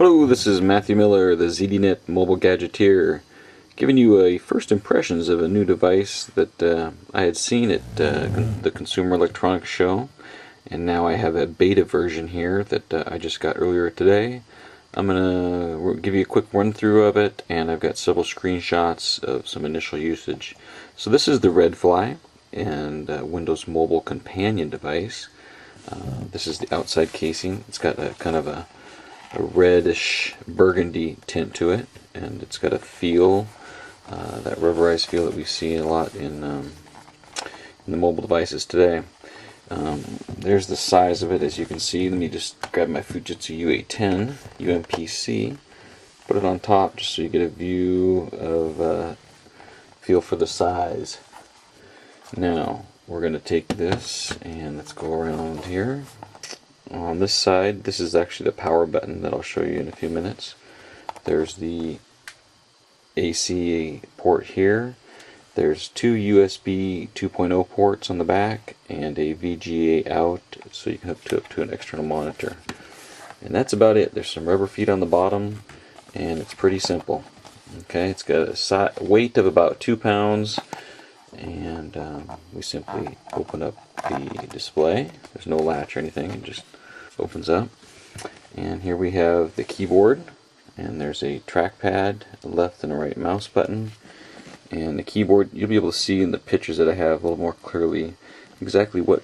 Hello, this is Matthew Miller, the ZDNet Mobile Gadgeteer, giving you a first impressions of a new device that I had seen at the Consumer Electronics Show, and now I have a beta version here that I just got earlier today. I'm going to give you a quick run through of it, and I've got several screenshots of some initial usage. So this is the REDFLY and Windows Mobile Companion device. This is the outside casing. It's got a kind of a reddish burgundy tint to it, and it's got a feel, that rubberized feel that we see a lot in the mobile devices today. There's the size of it, as you can see. Let me just grab my Fujitsu U810 UMPC, put it on top just so you get a view of feel for the size. Now we're going to take this and let's go around here. On this side, this is actually the power button that I'll show you in a few minutes. There's the AC port here. There's two USB 2.0 ports on the back and a VGA out, so you can hook up to an external monitor. And that's about it. There's some rubber feet on the bottom, and it's pretty simple. Okay, it's got a weight of about 2 pounds, and we simply open up the display. There's no latch or anything, it just opens up. And here we have the keyboard, and there's a trackpad, a left and a right mouse button. And the keyboard, you'll be able to see in the pictures that I have a little more clearly exactly what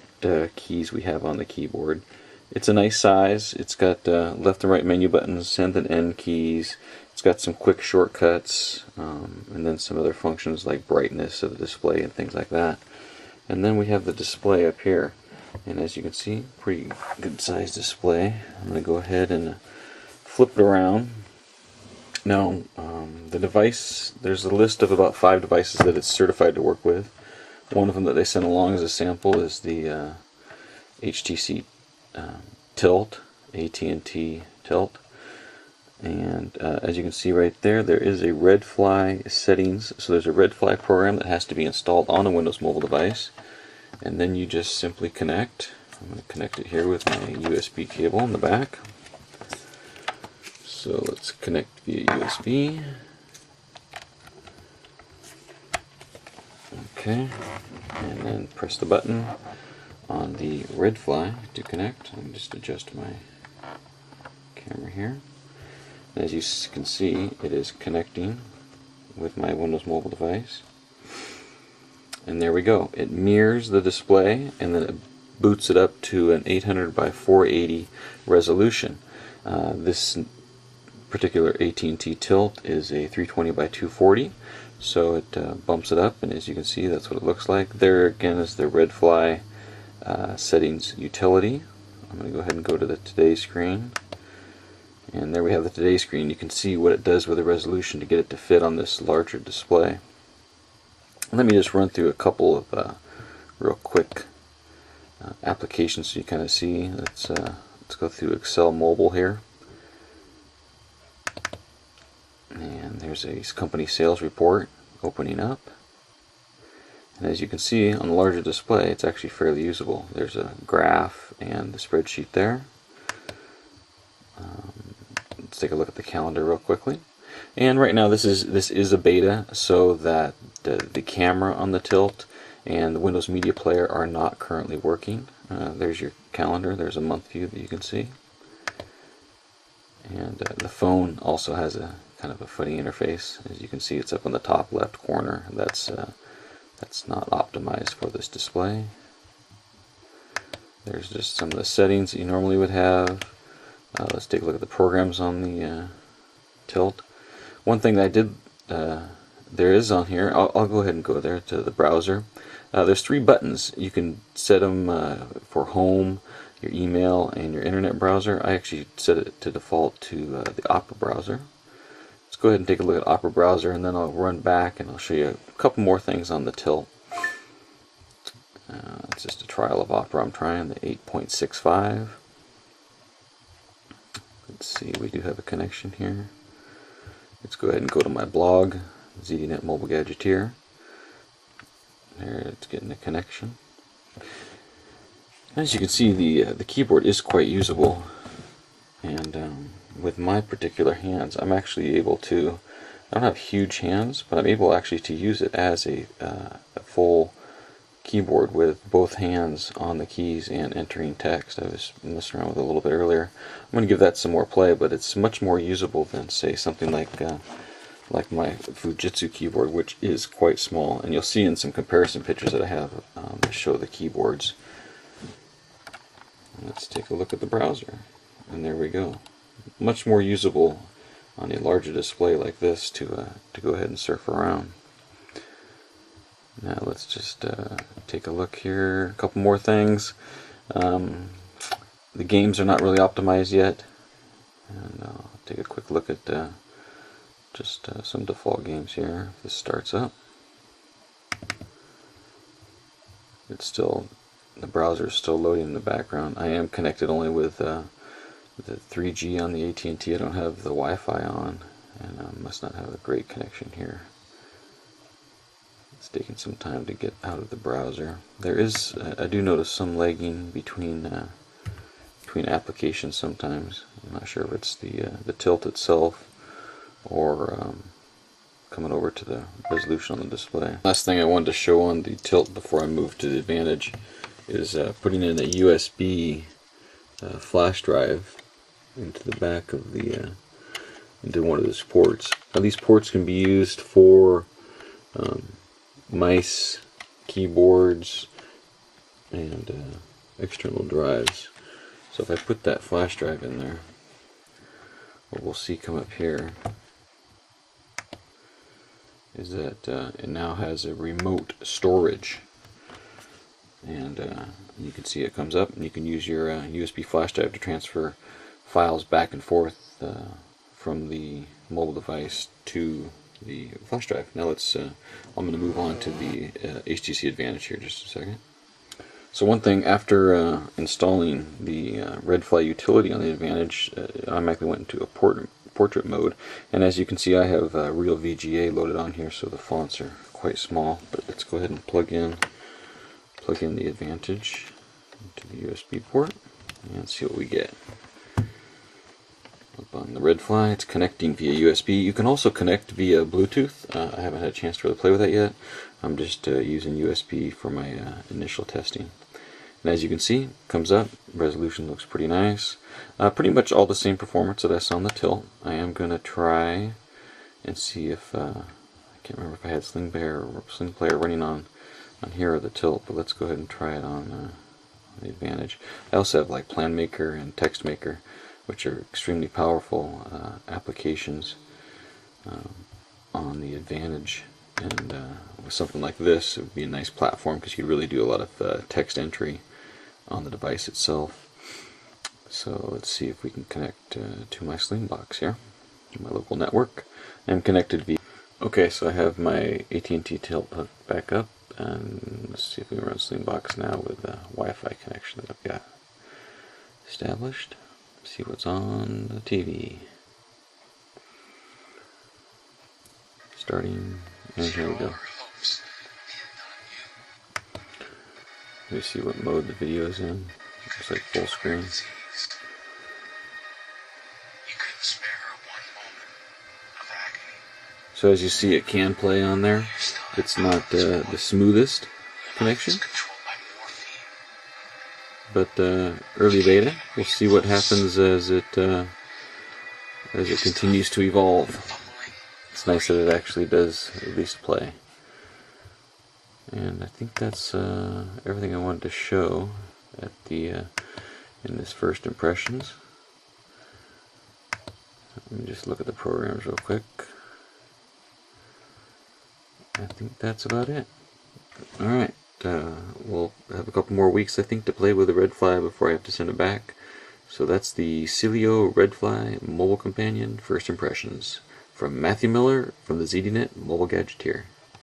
keys we have on the keyboard. It's a nice size. It's got left and right menu buttons, send and end keys. It's got some quick shortcuts, and then some other functions like brightness of the display and things like that. And then we have the display up here. And as you can see, pretty good sized display. I'm going to go ahead and flip it around. Now, the device, there's a list of about 5 devices that it's certified to work with. One of them that they sent along as a sample is the HTC Tilt, AT&T Tilt. And as you can see right there, there is a REDFLY settings. So there's a REDFLY program that has to be installed on a Windows mobile device. And then you just simply connect. I'm going to connect it here with my USB cable in the back. So let's connect via USB. Okay, and then press the button on the REDFLY to connect. Let me just adjust my camera here. And as you can see, it is connecting with my Windows mobile device. And there we go. It mirrors the display, and then it boots it up to an 800 by 480 resolution. This particular AT&T Tilt is a 320 by 240, so it bumps it up, and as you can see, that's what it looks like. There again is the REDFLY settings utility. I'm going to go ahead and go to the Today screen, and there we have the Today screen. You can see what it does with the resolution to get it to fit on this larger display. Let me just run through a couple of real quick applications so you kind of see. Let's go through Excel Mobile here. And there's a company sales report opening up. And as you can see on the larger display, it's actually fairly usable. There's a graph and the spreadsheet there. Let's take a look at the calendar real quickly. And right now this is a beta, so that the camera on the Tilt and the Windows Media Player are not currently working. There's your calendar. There's a month view that you can see. And the phone also has a kind of a funny interface. As you can see, it's up in the top left corner. That's not optimized for this display. There's just some of the settings that you normally would have. Let's take a look at the programs on the Tilt. One thing that I did, there is on here, I'll go ahead and go there to the browser. There's 3 buttons. You can set them for home, your email, and your internet browser. I actually set it to default to the Opera browser. Let's go ahead and take a look at Opera browser, and then I'll run back and I'll show you a couple more things on the Tilt. It's just a trial of Opera I'm trying, the 8.65. Let's see, we do have a connection here. Let's go ahead and go to my blog, ZDNet Mobile Gadgeteer. There, it's getting a connection. As you can see, the keyboard is quite usable, and with my particular hands, I'm actually able to, I don't have huge hands, but I'm able actually to use it as a full keyboard with both hands on the keys and entering text. I was messing around with it a little bit earlier. I'm going to give that some more play, but it's much more usable than, say, something like my Fujitsu keyboard, which is quite small. And you'll see in some comparison pictures that I have that show the keyboards. Let's take a look at the browser, and there we go. Much more usable on a larger display like this to go ahead and surf around. Now let's just take a look here. A couple more things. The games are not really optimized yet, and I'll take a quick look at just some default games here. If this starts up, it's still, the browser is still loading in the background. I am connected only with the 3G on the AT&T. I don't have the Wi-Fi on, and I must not have a great connection here. It's taking some time to get out of the browser. There is, I do notice some lagging between applications sometimes. I'm not sure if it's the tilt itself or coming over to the resolution on the display. Last thing I wanted to show on the tilt before I move to the Advantage is putting in a USB flash drive into the back of the into one of those ports. Now these ports can be used for mice, keyboards, and external drives. So if I put that flash drive in there, what we'll see come up here is that it now has a remote storage, and you can see it comes up, and you can use your USB flash drive to transfer files back and forth from the mobile device to the flash drive. Now let's I'm going to move on to the HTC Advantage here just a second. So one thing, after installing the REDFLY utility on the Advantage, I automatically went into a portrait mode, and as you can see I have real VGA loaded on here, so the fonts are quite small. But let's go ahead and plug in the Advantage into the USB port and see what we get. Up on the REDFLY, it's connecting via USB. You can also connect via Bluetooth. I haven't had a chance to really play with that yet. I'm just using USB for my initial testing. And as you can see, it comes up, resolution looks pretty nice. Pretty much all the same performance that I saw on the tilt. I am going to try and see if, I can't remember if I had Sling Player running on here or the tilt, but let's go ahead and try it on the Advantage. I also have like Plan Maker and Text Maker, which are extremely powerful applications on the Advantage. And with something like this, it would be a nice platform because you could really do a lot of text entry on the device itself. So let's see if we can connect to my Slingbox here, my local network. I'm connected via. Okay, so I have my AT&T tilt hooked back up, and let's see if we can run Slingbox now with the Wi-Fi connection that I've got established. See what's on the TV. Starting, and here we go. Let me see what mode the video is in. Looks like full screen. So as you see, it can play on there. It's not the smoothest connection, but early beta. We'll see what happens as it continues to evolve. It's nice that it actually does at least play. And I think that's everything I wanted to show at the in this first impressions. Let me just look at the programs real quick. I think that's about it. Alright, we'll have a couple more weeks I think to play with the REDFLY before I have to send it back. So that's the Celio REDFLY Mobile Companion First Impressions from Matthew Miller from the ZDNet Mobile Gadgeteer.